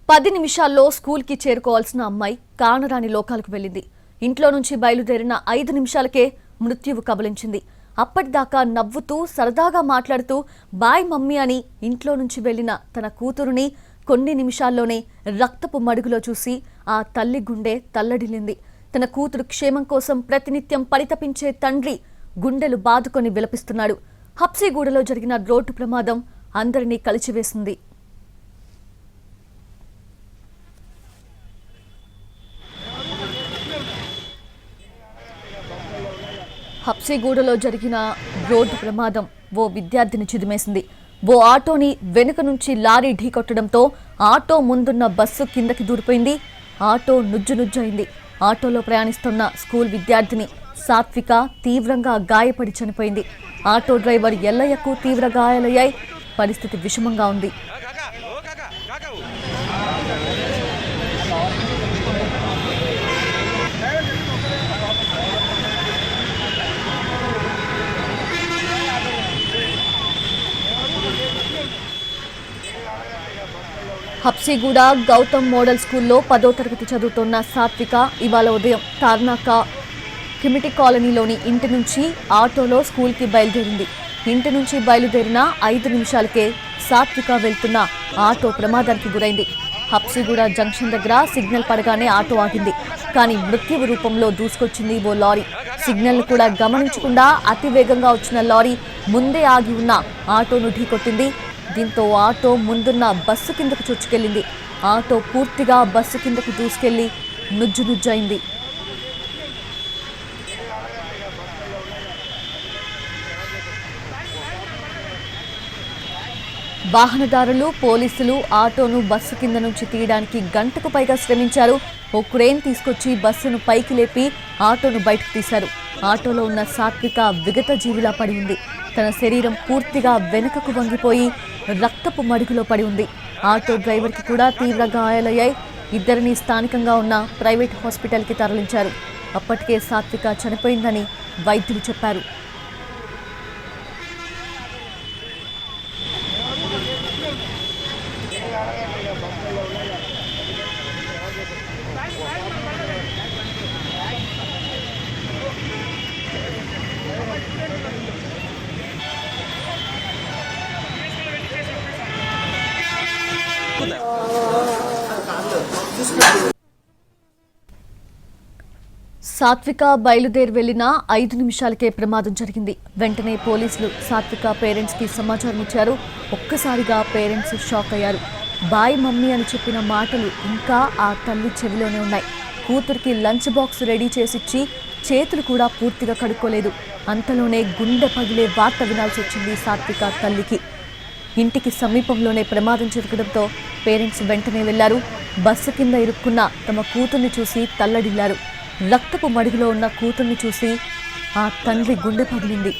10 నిమిషాల్లో స్కూల్కి చేరుకోవాల్సిన అమ్మాయి కానరాని లోకాలకు వెళ్ళింది. ఇంట్లో నుంచి బయలుదేరిన 5 నిమిషాలకే మృత్యువు కబలించింది. అప్పటిదాకా నవ్వుతూ సరదాగా మాట్లాడుతూ బాయ్ మమ్మీ అని ఇంట్లో నుంచి వెళ్లిన తన కూతురుని కొన్ని నిమిషాల్లోనే రక్తపు మడుగులో చూసి ఆ తల్లి గుండె తల్లడిల్లింది. తన కూతురు క్షేమం కోసం ప్రతినిత్యం పరితపించే తండ్రి గుండెలు బాదుకొని విలపిస్తున్నాడు. హబ్సిగూడలో జరిగిన రోడ్డు ప్రమాదం అందరినీ కలిచివేసింది. హబ్సిగూడలో జరిగిన రోడ్డు ప్రమాదం ఓ విద్యార్థిని చిదిమేసింది. ఓ ఆటోని వెనుక నుంచి లారీ ఢీకొట్టడంతో ఆటో ముందున్న బస్సు కిందకి దూరిపోయింది. ఆటో నుజ్జునుజ్జయింది. ఆటోలో ప్రయాణిస్తున్న స్కూల్ విద్యార్థిని సాత్విక తీవ్రంగా గాయపడి చనిపోయింది. ఆటో డ్రైవర్ ఎల్లయ్యకు తీవ్ర గాయాలయ్యాయి. పరిస్థితి విషమంగా ఉంది. హబ్సిగూడ గౌతమ్ మోడల్ స్కూల్లో 10వ తరగతి చదువుతున్న సాత్విక ఇవాళ ఉదయం తార్నాక కిమిటి కాలనీలోని ఇంటి నుంచి ఆటోలో స్కూల్కి బయలుదేరింది. ఇంటి నుంచి బయలుదేరిన 5 నిమిషాలకే సాత్విక వెళ్తున్న ఆటో ప్రమాదానికి గురైంది. హబ్సిగూడ జంక్షన్ దగ్గర సిగ్నల్ పడగానే ఆటో ఆగింది. కానీ మృత్యువు రూపంలో దూసుకొచ్చింది ఓ లారీ. సిగ్నల్ కూడా గమనించకుండా అతి వేగంగా వచ్చిన లారీ ముందే ఆగి ఉన్న ఆటోను ఢీకొట్టింది. దీంతో ఆటో ముందున్న బస్సు కిందకు చొచ్చుకెళ్లింది. ఆటో పూర్తిగా బస్సు కిందకు దూసుకెళ్లి నుజ్జునుజ్జయింది. వాహనదారులు, పోలీసులు ఆటోను బస్సు కింద నుంచి తీయడానికి గంటకు పైగా శ్రమించారు. ఓ క్రేన్ తీసుకొచ్చి బస్సును పైకి లేపి ఆటోను బయటకు తీశారు. ఆటోలో ఉన్న సాత్విక విగత జీవిలా పడి ఉంది. తన శరీరం పూర్తిగా వెనుకకు వంగిపోయి రక్తపు మడుగులో పడి ఉంది. ఆటో డ్రైవర్కి కూడా తీవ్ర గాయాలయ్యాయి. ఇద్దరిని స్థానికంగా ఉన్న ప్రైవేట్ హాస్పిటల్కి తరలించారు. అప్పటికే సాత్విక చనిపోయిందని వైద్యులు చెప్పారు. సాత్విక బయలుదేరి వెళ్లిన 5 నిమిషాలకే ప్రమాదం జరిగింది. వెంటనే పోలీసులు సాత్విక పేరెంట్స్ కి సమాచారం ఇచ్చారు. ఒక్కసారిగా పేరెంట్స్ షాక్ అయ్యారు. బాయ్ మమ్మీ అని చెప్పిన మాటలు ఇంకా ఆ తల్లి చెవిలోనే ఉన్నాయి. కూతురికి లంచ్ బాక్స్ రెడీ చేసిచ్చి చేతులు కూడా పూర్తిగా కడుక్కోలేదు. అంతలోనే గుండె పగిలే వార్త వినాల్సి వచ్చింది సాత్విక తల్లికి. ఇంటికి సమీపంలోనే ప్రమాదం జరగడంతో పేరెంట్స్ వెంటనే వెళ్లారు. బస్సు కింద ఇరుక్కున్న తమ కూతుర్ని చూసి తల్లడిల్లారు. రక్తపు మడుగులో ఉన్న కూతుర్ని చూసి ఆ తండ్రి గుండె పగిలింది.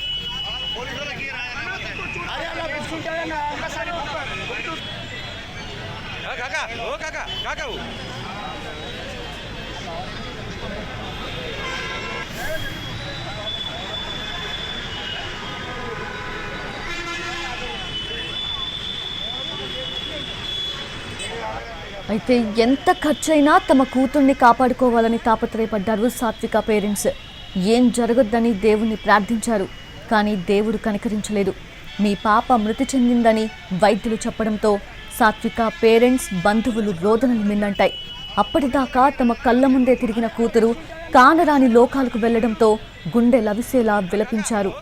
అయితే ఎంత ఖర్చైనా తమ కూతుర్ని కాపాడుకోవాలని తాపత్రయపడ్డారు సాత్విక పేరెంట్స్. ఏం జరగొద్దని దేవుణ్ణి ప్రార్థించారు. కానీ దేవుడు కనికరించలేదు. మీ పాప మృతి చెందిందని వైద్యులు చెప్పడంతో సాత్విక పేరెంట్స్, బంధువులు రోదనలు మిన్నంటాయి. అప్పటిదాకా తమ కళ్ళ ముందే తిరిగిన కూతురు కానరాని లోకాలకు వెళ్లడంతో గుండె లవిసేలా విలపించారు.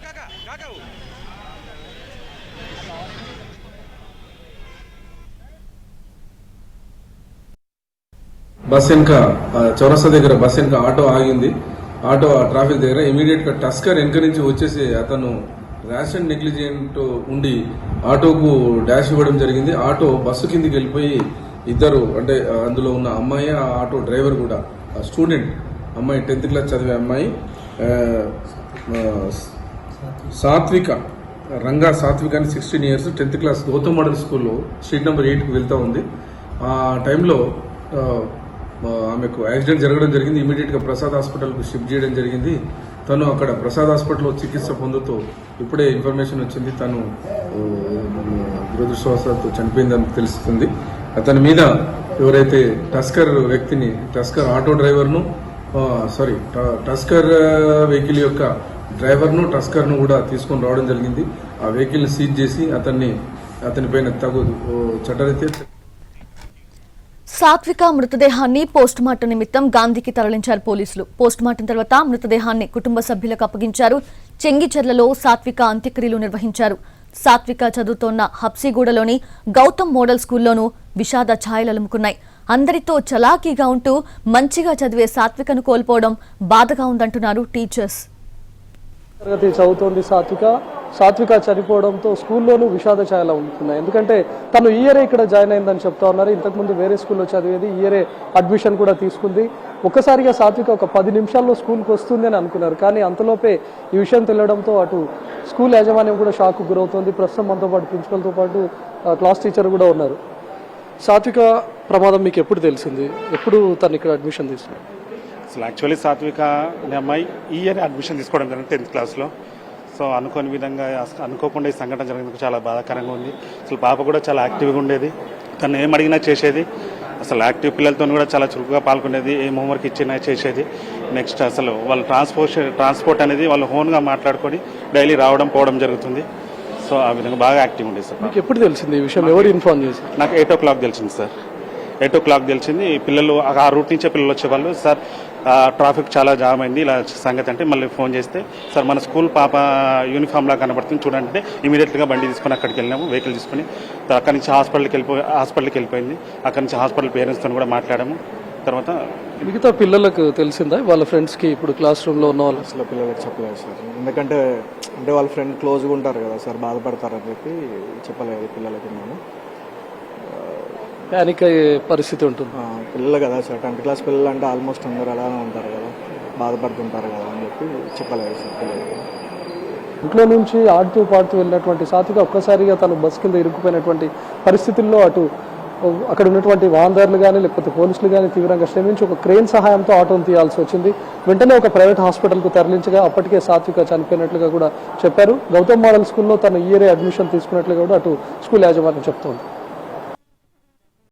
బస్ వెనక చౌరస్తా దగ్గర బస్ వెనక ఆటో ఆగింది. ఆటో ట్రాఫిక్ దగ్గర ఇమీడియట్ గా టస్కర్ వెనక నుంచి వచ్చేసి అతను ర్యాష్ అండ్ నెగ్లిజెంట్ ఉండి ఆటోకు డాష్ ఇవ్వడం జరిగింది. ఆటో బస్సు కిందికి వెళ్ళిపోయి ఇద్దరు అంటే అందులో ఉన్న అమ్మాయి, ఆ ఆటో డ్రైవర్ కూడా స్టూడెంట్ అమ్మాయి, 10th క్లాస్ చదివే అమ్మాయి సాత్విక, రంగా సాత్విక అని 16 years, 10th class Gautam model స్కూల్లో స్ట్రీట్ నెంబర్ 8కి వెళ్తూ ఉంది. ఆ టైంలో ఆమెకు యాక్సిడెంట్ జరగడం జరిగింది. ఇమీడియట్గా ప్రసాద్ హాస్పిటల్కు షిఫ్ట్ చేయడం జరిగింది. తను అక్కడ ప్రసాద్ హాస్పిటల్లో చికిత్స పొందుతూ ఇప్పుడే ఇన్ఫర్మేషన్ వచ్చింది తను దురదృష్టవశాత్తు చనిపోయిందని తెలుస్తుంది. అతని మీద ఎవరైతే టస్కర్ వ్యక్తిని, టస్కర్ ఆటో డ్రైవర్ను టస్కర్ వెహికల్ యొక్క డ్రైవర్ను, టస్కర్ను కూడా తీసుకొని రావడం జరిగింది. ఆ వెహికల్ని సీజ్ చేసి అతని పైన తగు చట్టరీత్యా. సాత్విక మృతదేహాన్ని పోస్టుమార్టం నిమిత్తం గాంధీకి తరలించారు పోలీసులు. పోస్టుమార్టం తర్వాత మృతదేహాన్ని కుటుంబ సభ్యులకు అప్పగించారు. చెంగిచెర్లలో సాత్విక అంత్యక్రియలు నిర్వహించారు. సాత్విక చదువుతోన్న హబ్సిగూడలోని గౌతమ్ మోడల్ స్కూల్లోనూ విషాద ఛాయలలుముకున్నాయి. అందరితో చలాకీగా ఉంటూ మంచిగా చదివే సాత్వికను కోల్పోవడం బాధగా ఉందంటున్నారు టీచర్స్. తరగతి చదువుతోంది సాత్విక చనిపోవడంతో స్కూల్లోనూ విషాద ఛాయలు ఉంటున్నాయి. ఎందుకంటే తను ఈ ఇయరే ఇక్కడ జాయిన్ అయిందని చెప్తా ఉన్నారు. ఇంతకుముందు వేరే స్కూల్లో చదివేది, ఈ ఇయరే అడ్మిషన్ కూడా తీసుకుంది. ఒక్కసారిగా సాత్విక ఒక 10 నిమిషాల్లో స్కూల్కి వస్తుంది అని అనుకున్నారు. కానీ అంతలోపే ఈ విషయం తెలియడంతో అటు స్కూల్ యాజమాన్యం కూడా షాక్కు గురవుతోంది. ప్రస్తుతం మనతో పాటు ప్రిన్సిపల్తో పాటు క్లాస్ టీచర్ కూడా ఉన్నారు. సాత్విక ప్రమాదం మీకు ఎప్పుడు తెలిసింది? ఎప్పుడు తను ఇక్కడ అడ్మిషన్ తీసుకున్నారు? అసలు యాక్చువల్లీ సాత్విక అనే అమ్మాయి ఈ ఇయర్ అడ్మిషన్ తీసుకోవడం జరిగింది 10th క్లాస్లో. సో అనుకోని విధంగా అనుకోకుండా ఈ సంఘటన జరిగినందుకు చాలా బాధాకరంగా ఉంది. అసలు పాప కూడా చాలా యాక్టివ్గా ఉండేది, తను ఏం అడిగినా చేసేది. అసలు యాక్టివ్ పిల్లలతో కూడా చాలా చురుకుగా పాల్గొనేది, ఏం హోంవర్క్ ఇచ్చినా చేసేది. నెక్స్ట్ అసలు వాళ్ళ ట్రాన్స్పోర్ట్ అనేది వాళ్ళు ఓన్గా మాట్లాడుకొని డైలీ రావడం పోవడం జరుగుతుంది. సో ఆ విధంగా బాగా యాక్టివ్ ఉండేది సార్. మీకు ఎప్పుడు తెలిసింది ఈ విషయం? ఎవరు ఇన్ఫార్మ్ చేశారు? నాకు 8 o'clock తెలిసింది సార్. 8 o'clock తెలిసింది. పిల్లలు ఆ రూట్ నుంచే పిల్లలు వచ్చేవాళ్ళు. సార్ ట్రాఫిక్ చాలా జామ్ అయింది ఇలా సంగతి అంటే మళ్ళీ ఫోన్ చేస్తే, సార్ మన స్కూల్ పాప యూనిఫామ్లా కనబడుతుంది చూడండి అంటే ఇమీడియట్గా బండి తీసుకొని అక్కడికి వెళ్ళినాము, వెహికల్ తీసుకొని. అక్కడి నుంచి హాస్పిటల్కి వెళ్ళిపోయింది. అక్కడి నుంచి హాస్పిటల్ పేరెంట్స్తో కూడా మాట్లాడాము. తర్వాత మిగతా పిల్లలకు తెలిసిందా వాళ్ళ ఫ్రెండ్స్కి? ఇప్పుడు క్లాస్ రూమ్లో ఉన్న వాళ్ళు అసలు పిల్లలకి చెప్పలేదు సార్. ఎందుకంటే వాళ్ళ ఫ్రెండ్ క్లోజ్గా ఉంటారు కదా సార్, బాధపడతారని చెప్పి చెప్పలేదు పిల్లలకి. మేము ప్యానిక్ అయ్యే పరిస్థితి ఉంటుంది. పిల్లలు కదా సార్, 10th క్లాస్ పిల్లలు అంటే ఆల్మోస్ట్ అందరూ అలానే ఉంటారు కదా, బాధపడుతుంటారు కదా అని చెప్పి చెప్పలేదు సార్ పిల్లలకి. ఇంట్లో నుంచి ఆడుతూ పాడుతూ వెళ్ళినటువంటి సాత్విక ఒక్కసారిగా తను బస్ కింద ఇరుక్కుపోయినటువంటి పరిస్థితుల్లో అక్కడ ఉన్నటువంటి వాహనదారులు కానీ లేకపోతే పోలీసులు కానీ తీవ్రంగా శ్రమించి ఒక క్రేన్ సహాయంతో ఆటోను తీయాల్సి వచ్చింది. వెంటనే ఒక ప్రైవేట్ హాస్పిటల్కు తరలించగా అప్పటికే సాత్విక చనిపోయినట్లుగా కూడా చెప్పారు. గౌతమ్ మోడల్ స్కూల్లో తను ఈ ఇయరే అడ్మిషన్ తీసుకున్నట్లుగా కూడా అటు స్కూల్ యాజమాన్యం చెప్తోంది.